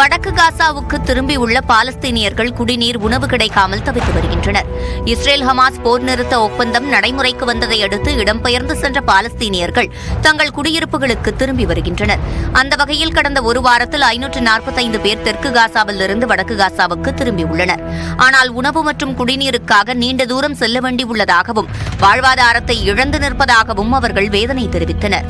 வடக்கு காசாவுக்கு திரும்பியுள்ள பாலஸ்தீனியர்கள் குடிநீர், உணவு கிடைக்காமல் தவித்து வருகின்றனர். இஸ்ரேல் ஹமாஸ் போர் நிறுத்த ஒப்பந்தம் நடைமுறைக்கு வந்ததை அடுத்து இடம்பெயர்ந்து சென்ற பாலஸ்தீனியர்கள் தங்கள் குடியிருப்புகளுக்கு திரும்பி வருகின்றனர். அந்த வகையில் கடந்த ஒரு வாரத்தில் 545 பேர் தெற்கு காசாவில் இருந்து வடக்கு காசாவுக்கு திரும்பியுள்ளனர். ஆனால் உணவு மற்றும் குடிநீருக்காக நீண்ட தூரம் செல்ல வேண்டியுள்ளதாகவும் வாழ்வாதாரத்தை இழந்து நிற்பதாகவும் அவர்கள் வேதனை தெரிவித்தனர்.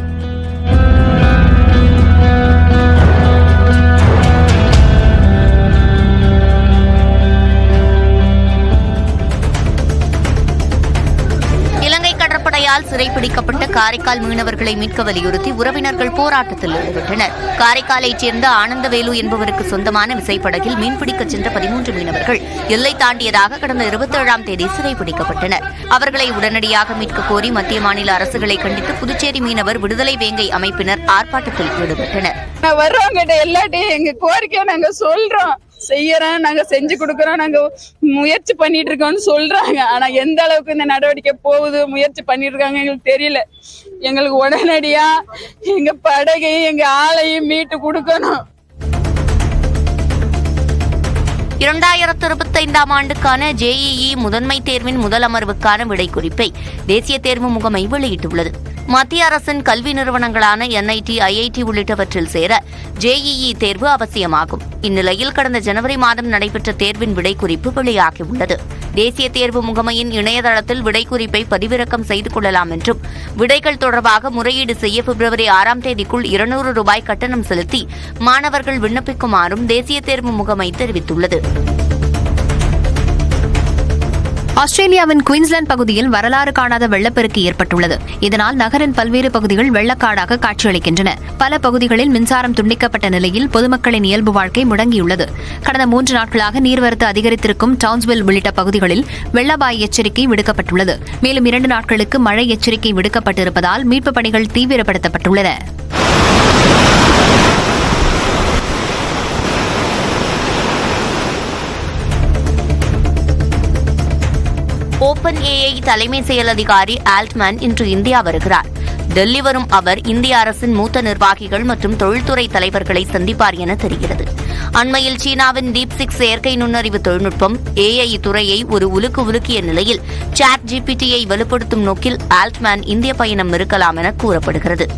கடற்படையால் சிறைப்பிடிக்கப்பட்ட காரைக்கால் மீனவர்களை மீட்க வலியுறுத்தி உறவினர்கள் போராட்டத்தில் ஈடுபட்டனர். காரைக்காலைச் சேர்ந்த ஆனந்தவேலு என்பவருக்கு சொந்தமான விசைப்படகில் மீன்பிடிக்கச் சென்ற 13 மீனவர்கள் எல்லை தாண்டியதாக கடந்த 27ஆம் தேதி சிறைப்பிடிக்கப்பட்டனர். அவர்களை உடனடியாக மீட்க கோரி மத்திய மாநில அரசுகளை கண்டித்து புதுச்சேரி மீனவர் விடுதலை வேங்கை அமைப்பினர் ஆர்ப்பாட்டத்தில் ஈடுபட்டனர். செய்யறோம், நாங்க செஞ்சு கொடுக்கறோம், நாங்க முயற்சி பண்ணிட்டு இருக்கோம்னு சொல்றாங்க. ஆனா எந்த அளவுக்கு இந்த நடவடிக்கை போகுது, முயற்சி பண்ணிட்டு இருக்காங்க எங்களுக்கு தெரியல. எங்களுக்கு உடனடியா எங்க படகையும் எங்க ஆளையும் மீட்டு கொடுக்கணும். 2025ஆம் ஆண்டுக்கான JEE முதன்மை தேர்வின் முதல் அமர்வுக்கான விடை குறிப்பை தேசிய தேர்வு முகமை வெளியிட்டுள்ளது. மத்திய அரசின் கல்வி நிறுவனங்களான NIT, IIT உள்ளிட்டவற்றில் சேர JEE தேர்வு அவசியமாகும். இந்நிலையில் கடந்த ஜனவரி மாதம் நடைபெற்ற தேர்வின் விடை குறிப்பு வெளியாகியுள்ளது. தேசிய தேர்வு முகமையின் இணையதளத்தில் விடை குறிப்பை பதிவிறக்கம் செய்து கொள்ளலாம் என்றும், விடைகள் தொடர்பாக முறையீடு செய்ய பிப்ரவரி 6ஆம் தேதிக்குள் 200 ரூபாய் கட்டணம் செலுத்தி மாணவர்கள் விண்ணப்பிக்குமாறும் தேசிய தேர்வு முகமை தெரிவித்துள்ளது. ஆஸ்திரேலியாவின் குயின்ஸ்லாந்து பகுதியில் வரலாறு காணாத வெள்ளப்பெருக்கு ஏற்பட்டுள்ளது. இதனால் நகரின் பல்வேறு பகுதிகள் வெள்ளக்காடாக காட்சியளிக்கின்றன. பல பகுதிகளில் மின்சாரம் துண்டிக்கப்பட்ட நிலையில் பொதுமக்களின் இயல்பு வாழ்க்கை முடங்கியுள்ளது. கடந்த 3 நாட்களாக நீர்வரத்து அதிகரித்திருக்கும் டவுன்ஸ்வில் உள்ளிட்ட பகுதிகளில் வெள்ள அபாய எச்சரிக்கை விடுக்கப்பட்டுள்ளது. மேலும் 2 நாட்களுக்கு மழை எச்சரிக்கை விடுக்கப்பட்டிருப்பதால் மீட்புப் பணிகள் தீவிரப்படுத்தப்பட்டுள்ளன. OpenAI தலைமை செயல் அதிகாரி ஆல்ட்மேன் இன்று இந்தியா வருகிறார். டெல்லி வரும் அவர் இந்திய அரசின் மூத்த நிர்வாகிகள் மற்றும் தொழில்துறை தலைவர்களை சந்திப்பார் என தெரிகிறது. அண்மையில் சீனாவின் DeepSeek செயற்கை நுண்ணறிவு தொழில்நுட்பம் AI துறையை ஒரு உலுக்கிய நிலையில் ChatGPT-யை வலுப்படுத்தும் நோக்கில் ஆல்ட்மேன் இந்திய பயணம் இருக்கலாம் என கூறப்படுகிறது.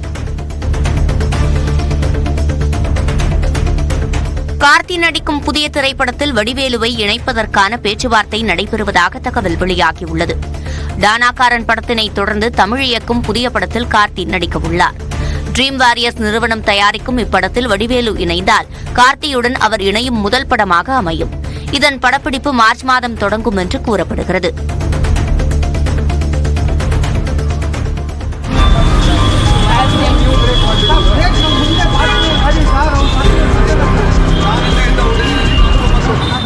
கார்த்தி நடிக்கும் புதிய திரைப்படத்தில் வடிவேலுவை இணைப்பதற்கான பேச்சுவார்த்தை நடைபெறுவதாக தகவல் வெளியாகியுள்ளது. டானாக்காரன் படத்தினை தொடர்ந்து தமிழ் இயக்கும் புதிய படத்தில் கார்த்தி நடிக்கவுள்ளார். ட்ரீம் வாரியர்ஸ் நிறுவனம் தயாரிக்கும் இப்படத்தில் வடிவேலு இணைந்தால் கார்த்தியுடன் அவர் இணையும் முதல் படமாக அமையும். இதன் படப்பிடிப்பு மார்ச் மாதம் தொடங்கும் என்று கூறப்படுகிறது.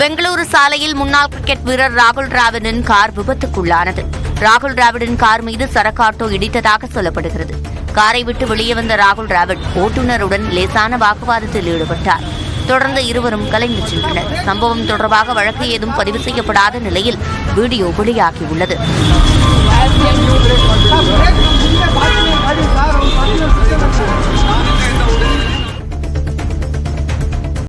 பெங்களூரு சாலையில் முன்னாள் கிரிக்கெட் வீரர் ராகுல் டிராவிடின் கார் விபத்துக்குள்ளானது. ராகுல் டிராவிடின் கார் மீது சரக்கு ஆட்டோ இடித்ததாக சொல்லப்படுகிறது. காரை விட்டு வெளியே வந்த ராகுல் டிராவிட் ஓட்டுநருடன் லேசான வாக்குவாதத்தில் ஈடுபட்டார். தொடர்ந்து இருவரும் கலைந்து சென்றனர். சம்பவம் தொடர்பாக வழக்கு ஏதும் பதிவு செய்யப்படாத நிலையில் வீடியோ வெளியாகியுள்ளது.